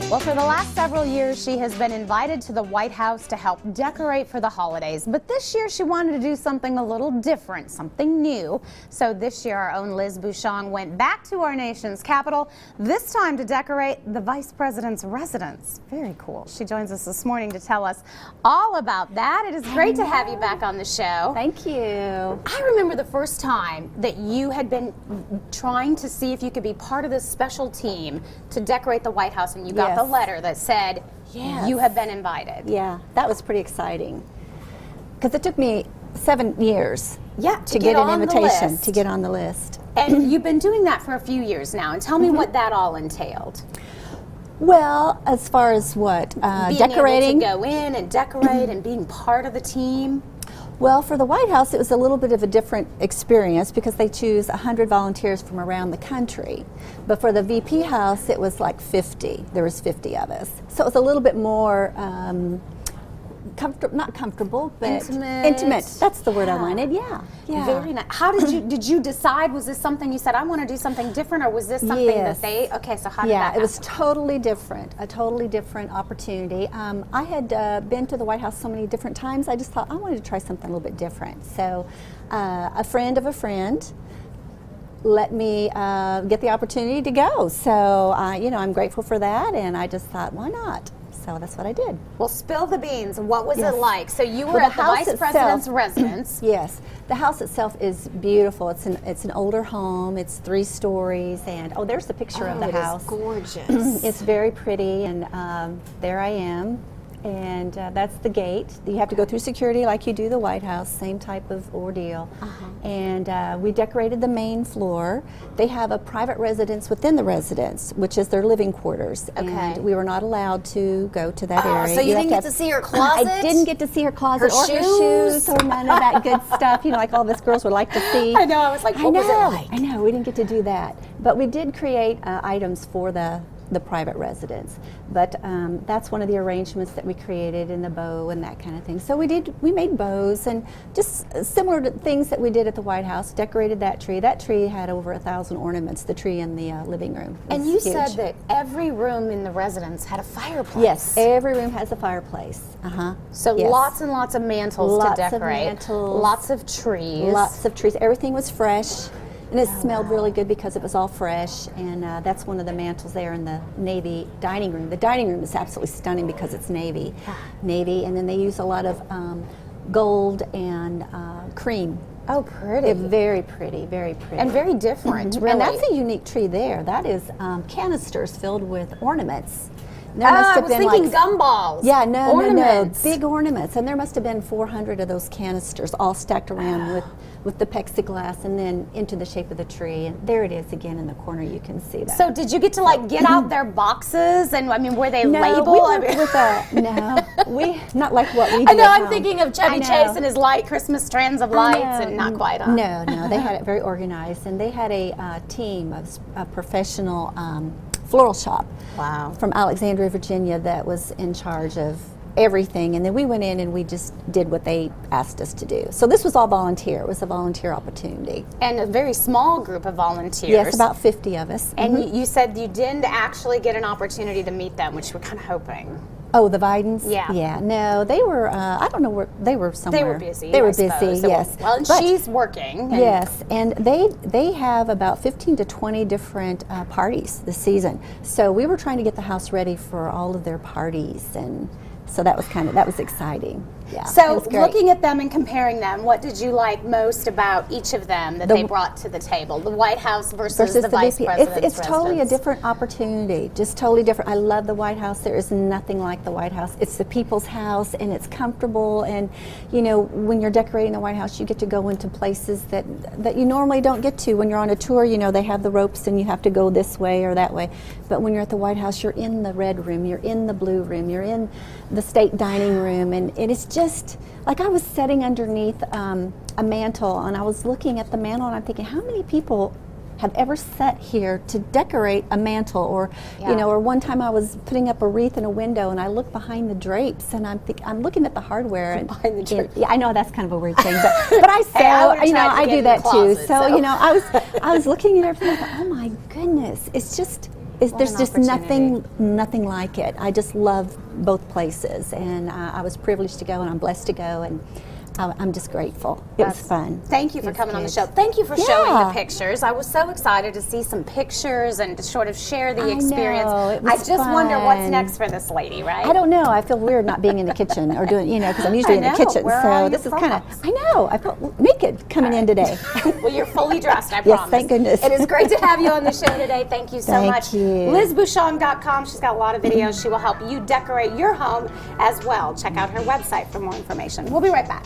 Well, for the last several years, she has been invited to the White House to help decorate for the holidays. But this year, she wanted to do something a little different, something new. So this year, our own Liz Bushong went back to our nation's capital, this time to decorate the Vice President's residence. Very cool. She joins us this morning to tell us all about that. It is great to have you back on the show. Thank you. I remember the first time that you had been trying to see if you could be part of this special team to decorate the White House, and you got the letter that said you have been invited. Yeah, that was pretty exciting because it took me 7 years to get an invitation to get on the list. And you've been doing that for a few years now, and tell me what that all entailed. Well, as far as what? Decorating? Able to go in and decorate and being part of the team. Well, for the White House, it was a little bit of a different experience because they choose 100 volunteers from around the country. But for the VP house, it was like 50. There was 50 of us. So it was a little bit more not comfortable, but intimate. That's the word I wanted. Yeah. Very nice. How did you decide? Was this something you said, I want to do something different, or was this something that they? Okay, so how did that happen? It was totally different. A totally different opportunity. I had been to the White House so many different times. I just thought I wanted to try something a little bit different. So, a friend of a friend let me get the opportunity to go. So, I'm grateful for that, and I just thought, why not? So that's what I did. Well, spill the beans. What was it like? So you were at the Vice President's residence. Yes. The house itself is beautiful. It's an older home. It's 3 stories, and there's the picture of the house. It's gorgeous. It's very pretty, and there I am. And that's the gate. You have to go through security like you do the White House, same type of ordeal. And we decorated the main floor. They have a private residence within the residence, which is their living quarters. Okay. And we were not allowed to go to that area. So you didn't get to see her closet? I didn't get to see her closet or her shoes or none of that good stuff, like all this girls would like to see. I know, I was like, what was it like? I know, we didn't get to do that. But we did create items for the private residence. But that's one of the arrangements that we created, in the bow and that kind of thing. So we made bows and just similar to things that we did at the White House, decorated that tree. That tree had over 1,000 ornaments, the tree in the living room. And you said that every room in the residence had a fireplace. Yes, every room has a fireplace. So lots and lots of mantles to decorate. Lots of mantles. Lots of trees. Lots of trees. Everything was fresh. And it smelled really good because it was all fresh, and that's one of the mantles there in the Navy dining room. The dining room is absolutely stunning because it's Navy, and then they use a lot of gold and cream. Oh, pretty. Very pretty, very pretty. And very different, really. And that's a unique tree there. That is canisters filled with ornaments. I was thinking gumballs. Yeah, no, ornaments. Big ornaments. And there must have been 400 of those canisters all stacked around with the plexiglass and then into the shape of the tree. And there it is again in the corner. You can see that. So did you get to get out their boxes? And were they labeled? Not like what we did. I know, I'm thinking of Chevy Chase and his Christmas strands of lights, and not quite. No, they had it very organized. And they had a team of a professional floral shop from Alexandria, Virginia, that was in charge of everything, and then we went in and we just did what they asked us to do. So this was all volunteer. It was a volunteer opportunity. And a very small group of volunteers. Yes, about 50 of us. And you said you didn't actually get an opportunity to meet them, which we're kind of hoping. Oh, the Bidens? Yeah. Yeah, no, they were, I don't know where, they were somewhere. They were busy. They were busy, yes. Well, and she's working. Yes, and they have about 15 to 20 different parties this season. So we were trying to get the house ready for all of their parties, and so that was exciting. Yeah, so looking at them and comparing them, what did you like most about each of them that they brought to the table? The White House versus the Vice President's It's totally a different opportunity, just totally different. I love the White House. There is nothing like the White House. It's the people's house, and it's comfortable, and when you're decorating the White House, you get to go into places that you normally don't get to. When you're on a tour, they have the ropes and you have to go this way or that way. But when you're at the White House, you're in the red room, you're in the blue room, you're in the state dining room, and it's just like I was sitting underneath a mantle, and I was looking at the mantle, and I'm thinking, how many people have ever sat here to decorate a mantle, or or one time I was putting up a wreath in a window, and I looked behind the drapes, and I'm looking at the hardware, and behind the drapes. I know that's kind of a weird thing, but I sew, I do that too. So I was looking at everything, and I thought, oh my goodness, it's just There's an just opportunity. nothing like it. I just love both places, and I was privileged to go, and I'm blessed to go, and I'm just grateful. It was fun. Thank you for It was coming on the good. show. Thank you for showing the Yeah. pictures. I was so excited to see some pictures and to sort of share the I experience. know, it I was just wonder what's fun. next for this lady, right? I don't know. I feel weird not being in the kitchen or doing, because I'm usually in the know. kitchen. Where are So your this is kind of, props? I know. I felt naked coming in today. Well, you're fully dressed, I Yes, promise. thank goodness. It is great to have you on the show today. Thank you so Thank much. you. LizBushong.com. She's got a lot of videos. She will help you decorate your home as well. Check out her website for more information. We'll be right back.